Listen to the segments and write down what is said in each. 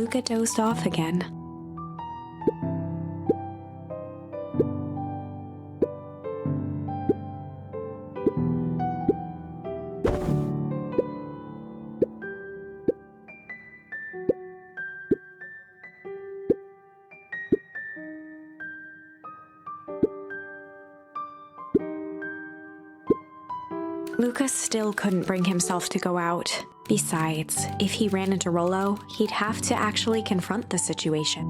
Luca dozed off again. Luca still couldn't bring himself to go out. Besides, if he ran into Rollo, he'd have to actually confront the situation.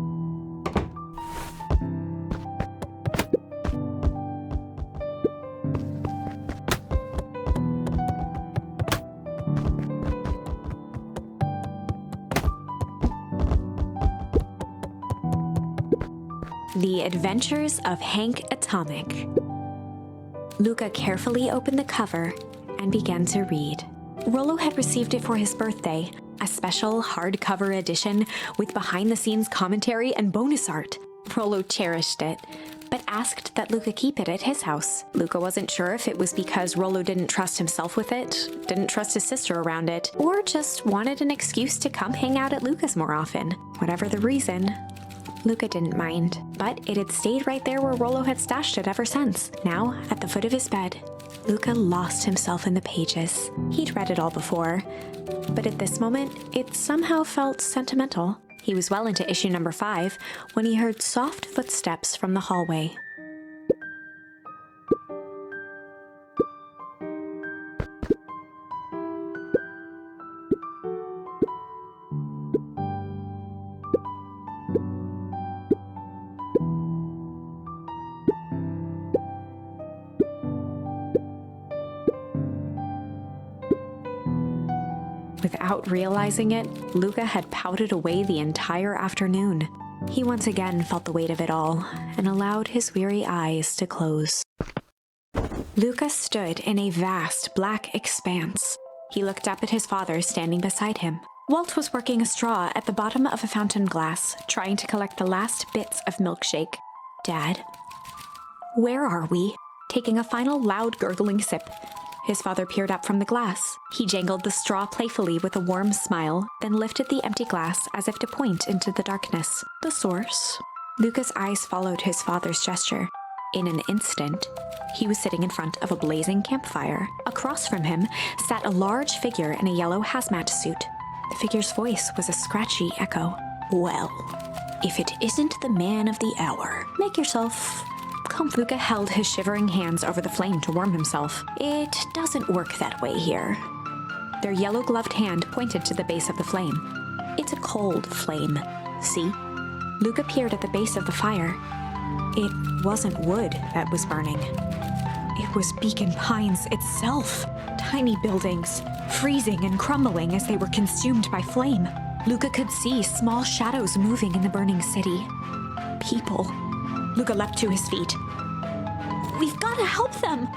The Adventures of Hank Atomic. Luca carefully opened the cover and began to read. Rollo had received it for his birthday, a special hardcover edition with behind-the-scenes commentary and bonus art. Rollo cherished it, but asked that Luca keep it at his house. Luca wasn't sure if it was because Rollo didn't trust himself with it, didn't trust his sister around it, or just wanted an excuse to come hang out at Luca's more often. Whatever the reason, Luca didn't mind, but it had stayed right there where Rollo had stashed it ever since. Now, at the foot of his bed, Luca lost himself in the pages. He'd read it all before, but at this moment, it somehow felt sentimental. He was well into issue number 5 when he heard soft footsteps from the hallway. Without realizing it, Luca had pouted away the entire afternoon. He once again felt the weight of it all and allowed his weary eyes to close. Luca stood in a vast black expanse. He looked up at his father standing beside him. Walt was working a straw at the bottom of a fountain glass, trying to collect the last bits of milkshake. "Dad, where are we?" Taking a final loud gurgling sip, his father peered up from the glass. He jangled the straw playfully with a warm smile, then lifted the empty glass as if to point into the darkness. "The source?" Luca's eyes followed his father's gesture. In an instant, he was sitting in front of a blazing campfire. Across from him sat a large figure in a yellow hazmat suit. The figure's voice was a scratchy echo. "Well, if it isn't the man of the hour, make yourself..." Luca held his shivering hands over the flame to warm himself. "It doesn't work that way here." Their yellow-gloved hand pointed to the base of the flame. "It's a cold flame. See?" Luca peered at the base of the fire. It wasn't wood that was burning. It was Beacon Pines itself. Tiny buildings, freezing and crumbling as they were consumed by flame. Luca could see small shadows moving in the burning city. People. Luca leapt to his feet. "We've got to help them!"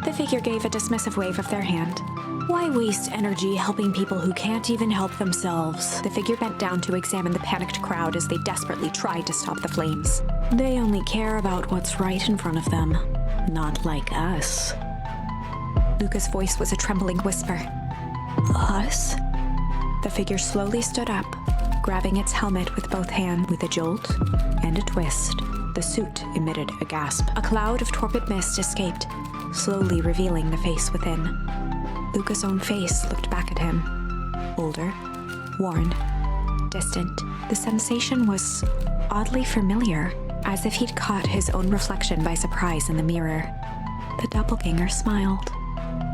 The figure gave a dismissive wave of their hand. "Why waste energy helping people who can't even help themselves?" The figure bent down to examine the panicked crowd as they desperately tried to stop the flames. "They only care about what's right in front of them, not like us." Luca's voice was a trembling whisper. "Us?" The figure slowly stood up, grabbing its helmet with both hands. With a jolt and a twist, the suit emitted a gasp. A cloud of torpid mist escaped, slowly revealing the face within. Luca's own face looked back at him. Older, worn, distant. The sensation was oddly familiar, as if he'd caught his own reflection by surprise in the mirror. The doppelganger smiled.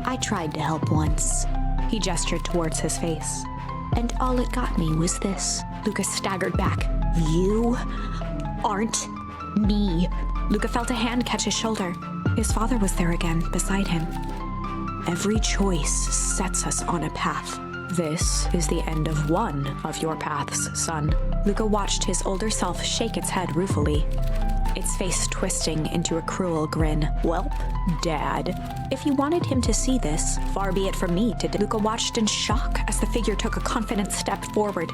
"I tried to help once." He gestured towards his face. "And all it got me was this." Luca staggered back. "You aren't me." Luca felt a hand catch his shoulder. His father was there again, beside him. "Every choice sets us on a path. This is the end of one of your paths, son." Luca watched his older self shake its head ruefully, its face twisting into a cruel grin. "Welp, Dad, if you wanted him to see this, far be it from me to..." Luca watched in shock as the figure took a confident step forward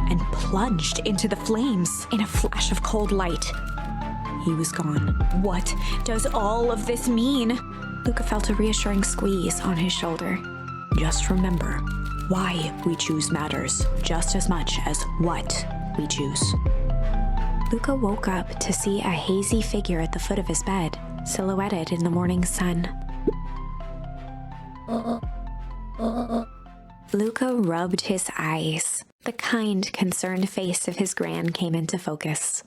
and plunged into the flames in a flash of cold light. He was gone. "What does all of this mean?" Luca felt a reassuring squeeze on his shoulder. "Just remember, why we choose matters just as much as what we choose. Luca woke up to see a hazy figure at the foot of his bed, silhouetted in the morning sun. Luca rubbed his eyes. The kind, concerned face of his gran came into focus.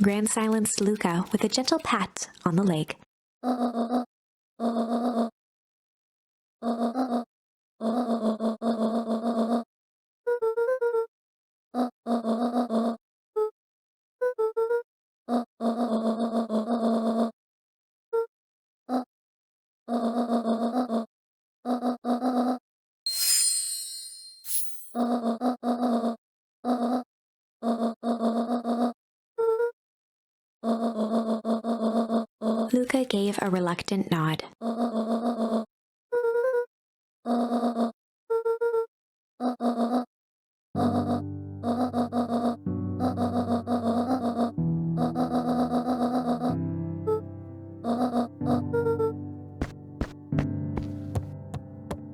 Gran silenced Luca with a gentle pat on the leg. Luca gave a reluctant nod.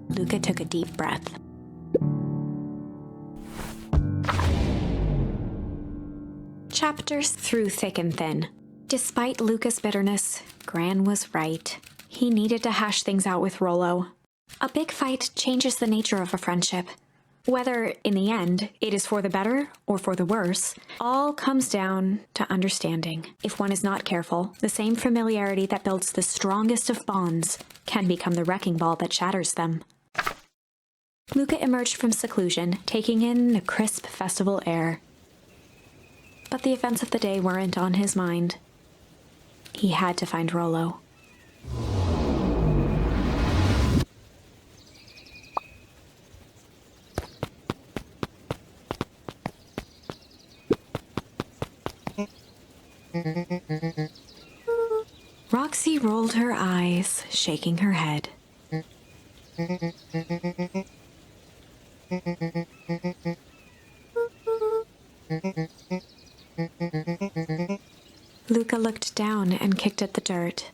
Luca took a deep breath. Chapters through thick and thin. Despite Luca's bitterness, Gran was right. He needed to hash things out with Rollo. A big fight changes the nature of a friendship. Whether, in the end, it is for the better or for the worse, all comes down to understanding. If one is not careful, the same familiarity that builds the strongest of bonds can become the wrecking ball that shatters them. Luca emerged from seclusion, taking in the crisp festival air. But the events of the day weren't on his mind. He had to find Rollo. Roxy rolled her eyes, shaking her head. Luca looked down and kicked at the dirt.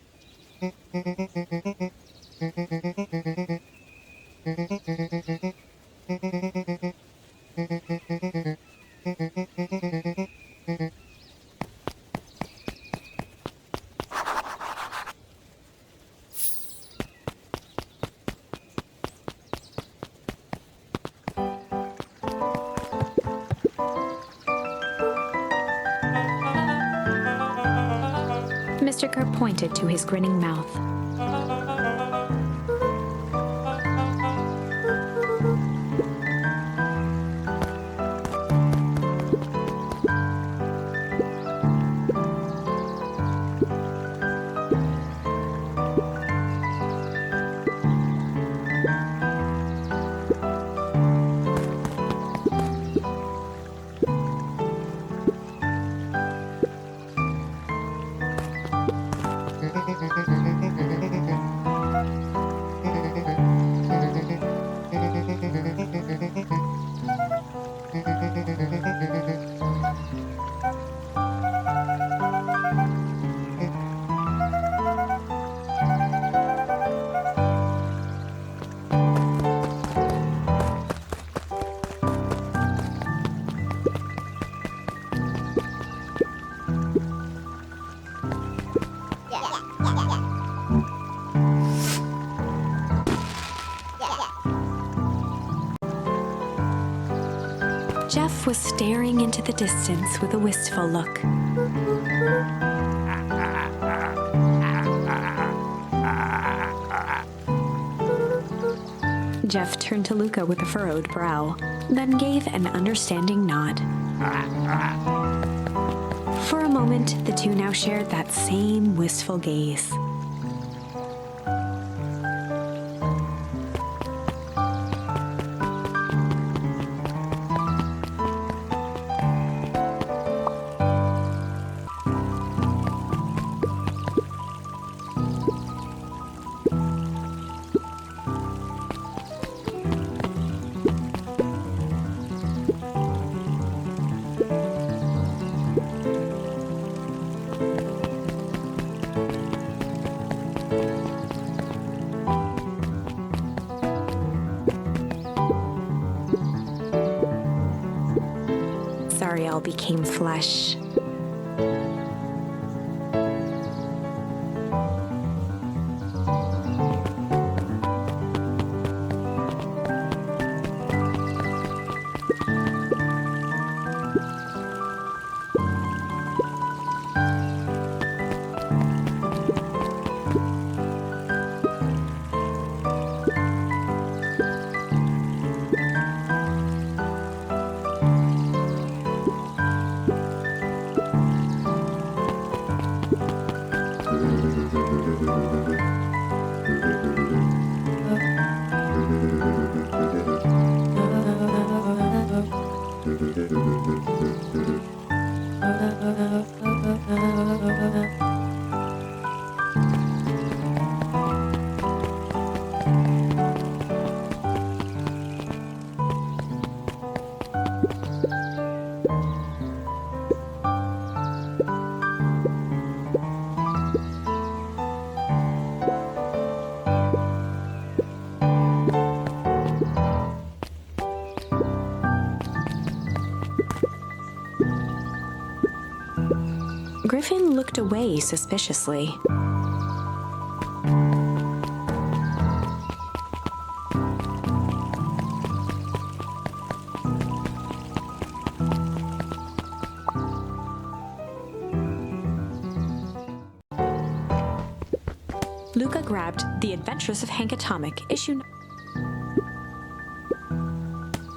Mr. Kerr pointed to his grinning mouth. Jeff was staring into the distance with a wistful look. Jeff turned to Luca with a furrowed brow, then gave an understanding nod. For a moment, the two now shared that same wistful gaze. smile became flesh. Griffin looked away suspiciously. Luca grabbed The Adventures of Hank Atomic, issue...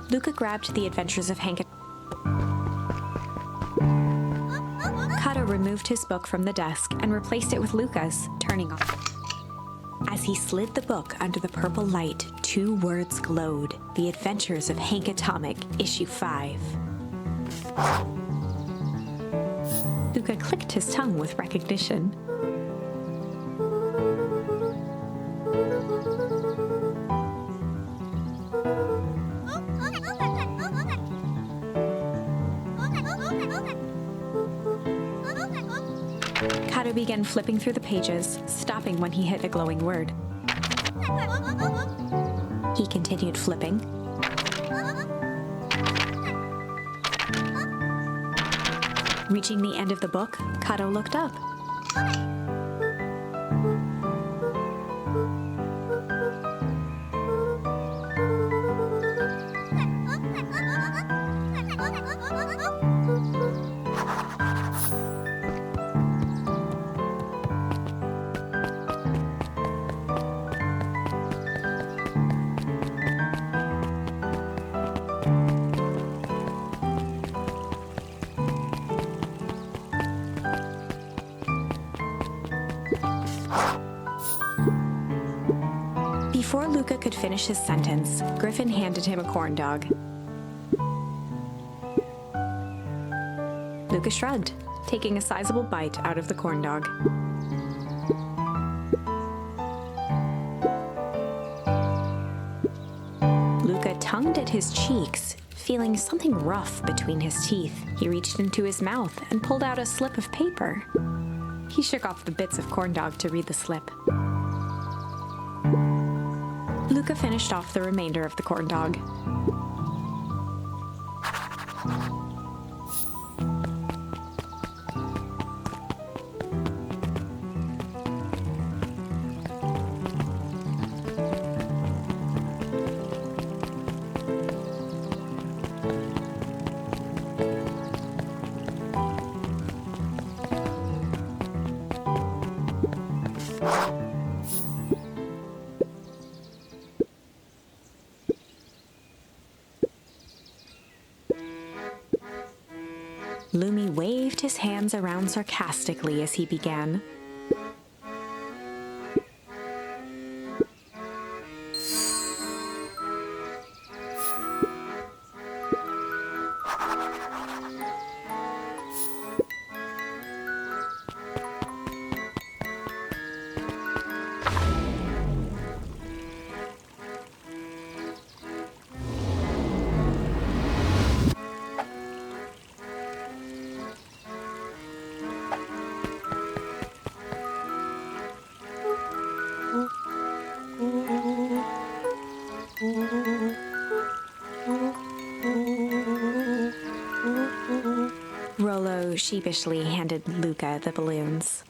Luca grabbed The Adventures of Hank... Kato removed his book from the desk and replaced it with Luca's, turning off. As he slid the book under the purple light, 2 words glowed: The Adventures of Hank Atomic, issue 5. Luca clicked his tongue with recognition. Kato began flipping through the pages, stopping when he hit a glowing word. He continued flipping. Reaching the end of the book, Kato looked up. Before Luca could finish his sentence, Griffin handed him a corn dog. Luca shrugged, taking a sizable bite out of the corn dog. Luca tongued at his cheeks, feeling something rough between his teeth. He reached into his mouth and pulled out a slip of paper. He shook off the bits of corn dog to read the slip. Luca finished off the remainder of the corn dog. Lumi waved his hands around sarcastically as he began. Rolo sheepishly handed Luca the balloons.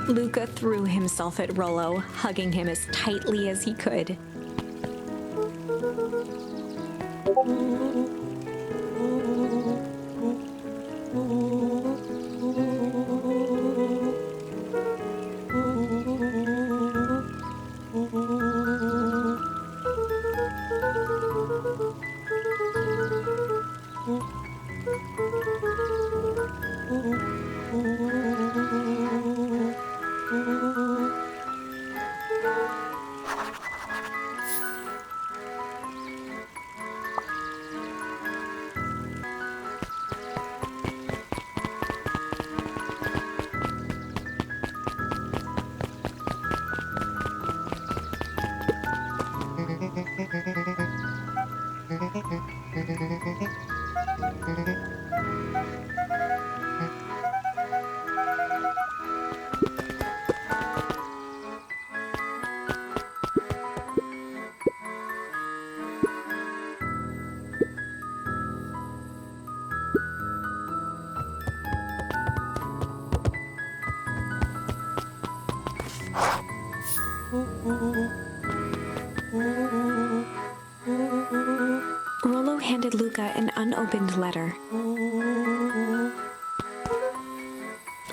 Luca threw himself at Rolo, hugging him as tightly as he could. Rolo handed Luca an unopened letter.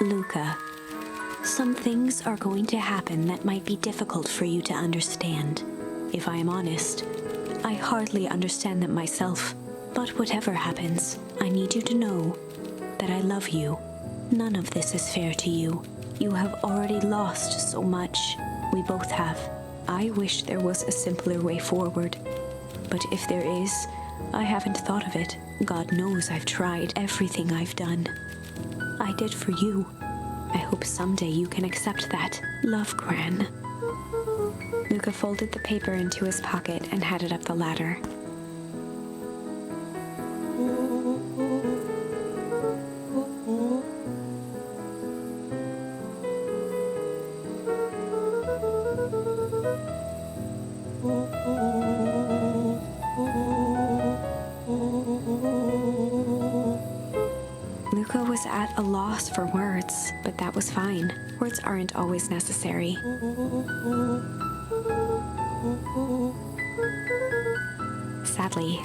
Luca, some things are going to happen that might be difficult for you to understand. If I am honest, I hardly understand them myself. But whatever happens, I need you to know that I love you. None of this is fair to you. You have already lost so much. We both have. I wish there was a simpler way forward. But if there is, I haven't thought of it. God knows I've tried everything I've done. I did for you. I hope someday you can accept that. Love, Gran. Luca folded the paper into his pocket and headed up the ladder. Luca was at a loss for words, but that was fine. Words aren't always necessary. Sadly,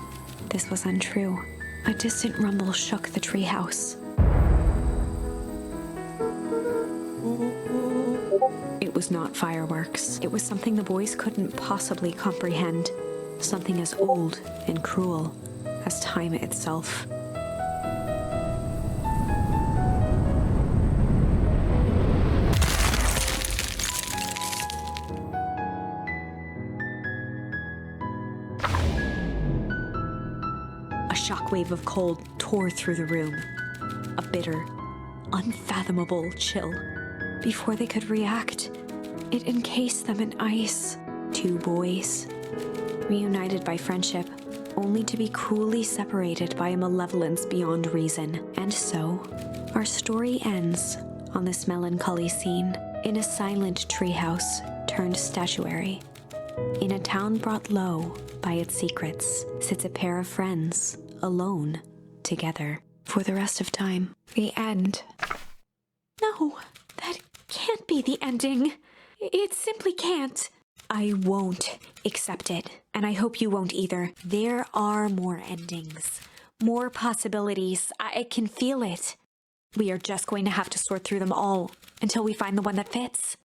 this was untrue. A distant rumble shook the treehouse. It was not fireworks. It was something the boys couldn't possibly comprehend. Something as old and cruel as time itself. A shockwave of cold tore through the room. A bitter, unfathomable chill. Before they could react, it encased them in ice. Two boys, reunited by friendship, only to be cruelly separated by a malevolence beyond reason. And so, our story ends on this melancholy scene. In a silent treehouse turned statuary. In a town brought low by its secrets, sits a pair of friends, alone, together, for the rest of time. The end. No, that can't be the ending. It simply can't. I won't accept it, and I hope you won't either. There are more endings, more possibilities. I can feel it. We are just going to have to sort through them all until we find the one that fits.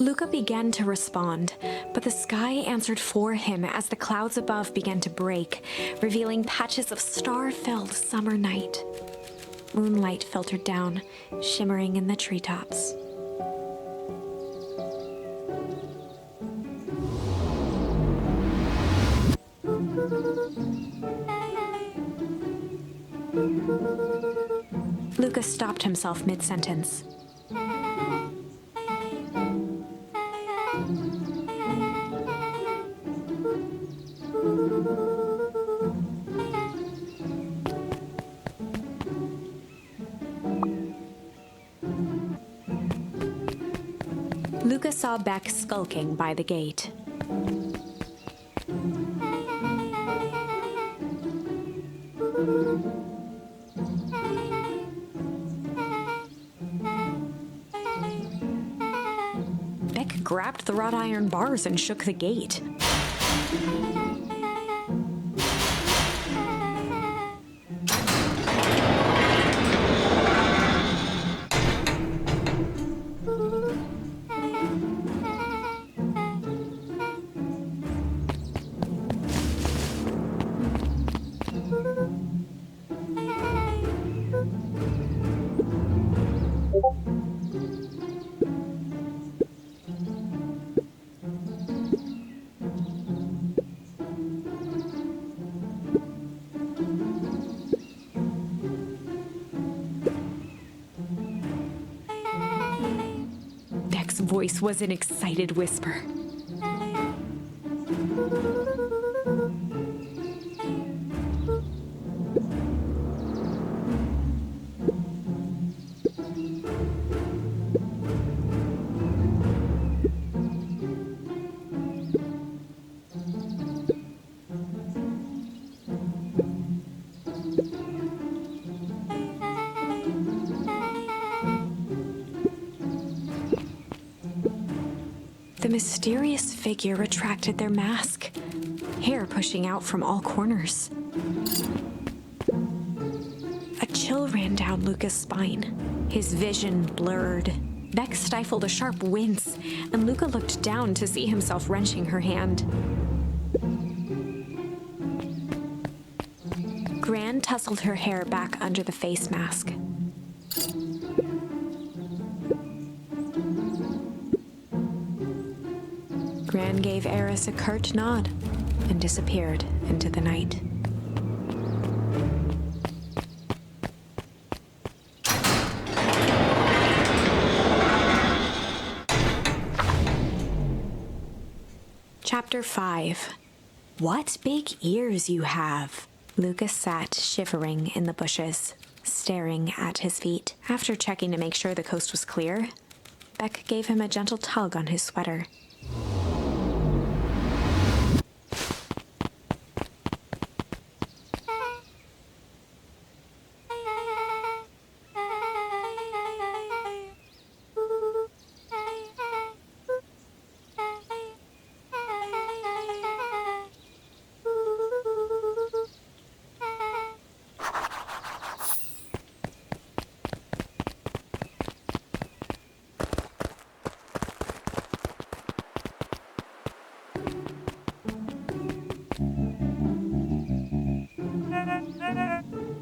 Luca began to respond, but the sky answered for him as the clouds above began to break, revealing patches of star-filled summer night. Moonlight filtered down, shimmering in the treetops. Luca stopped himself mid-sentence. Luca saw Beck skulking by the gate. Beck grabbed the wrought iron bars and shook the gate. Beck's voice was an excited whisper. The mysterious figure retracted their mask, hair pushing out from all corners. A chill ran down Luca's spine. His vision blurred. Beck stifled a sharp wince, and Luca looked down to see himself wrenching her hand. Gran tousled her hair back under the face mask. Gran gave Eris a curt nod and disappeared into the night. Chapter 5. What big ears you have! Luca sat shivering in the bushes, staring at his feet. After checking to make sure the coast was clear, Beck gave him a gentle tug on his sweater.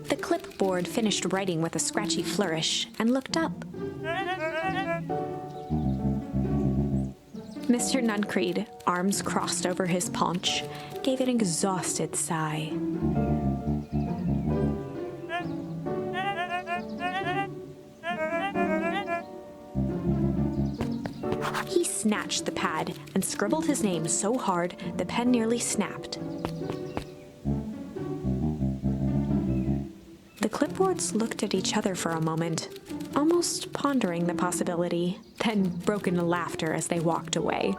The clipboard finished writing with a scratchy flourish and looked up. Mr. Nuncreed, arms crossed over his paunch, gave an exhausted sigh. He snatched the pad and scribbled his name so hard the pen nearly snapped. The clipboards looked at each other for a moment, almost pondering the possibility, then broke into laughter as they walked away.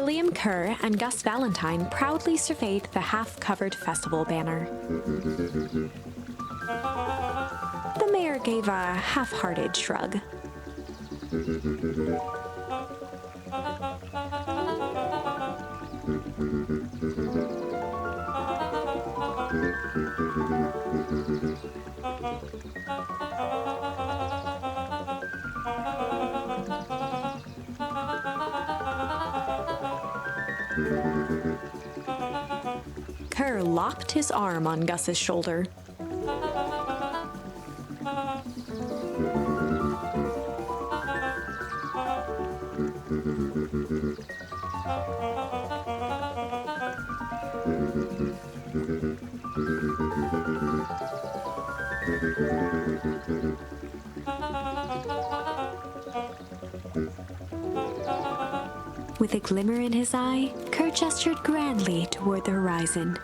William Kerr and Gus Valentine proudly surveyed the half-covered festival banner. The mayor gave a half-hearted shrug. Kerr locked his arm on Gus's shoulder. With a glimmer in his eye, Kerr gestured grandly toward the horizon.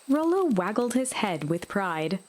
Rollo waggled his head with pride.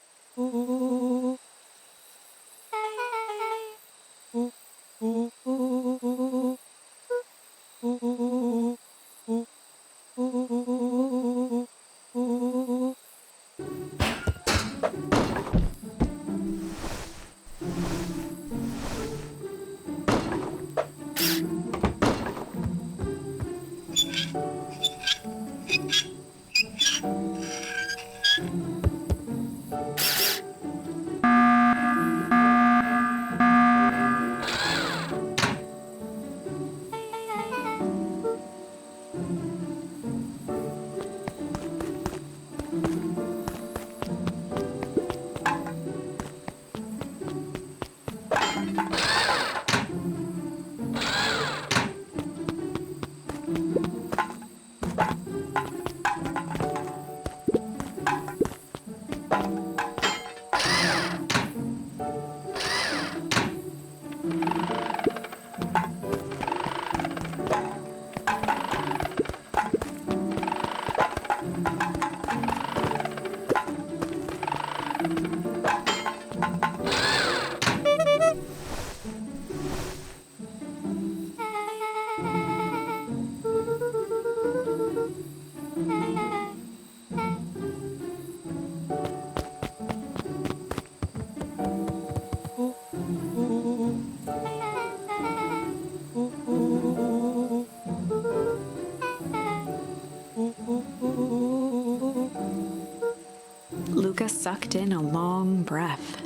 Luca sucked in a long breath.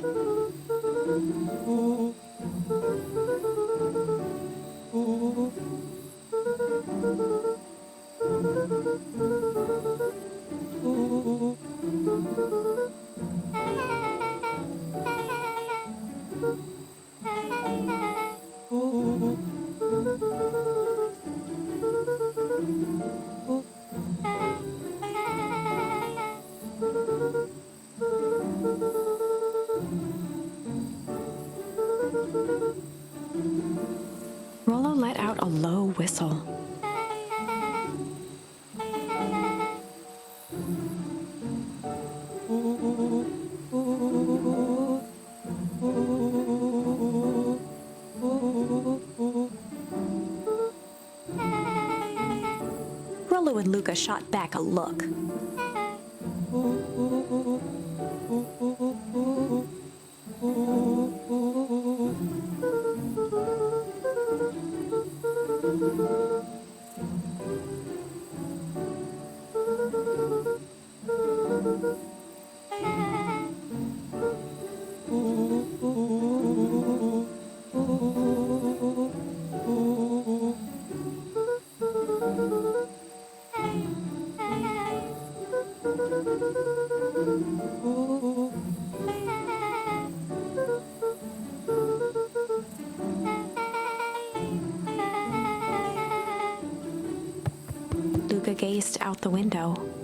low whistle. Rollo and Luca shot back a look. Luca gazed out the window.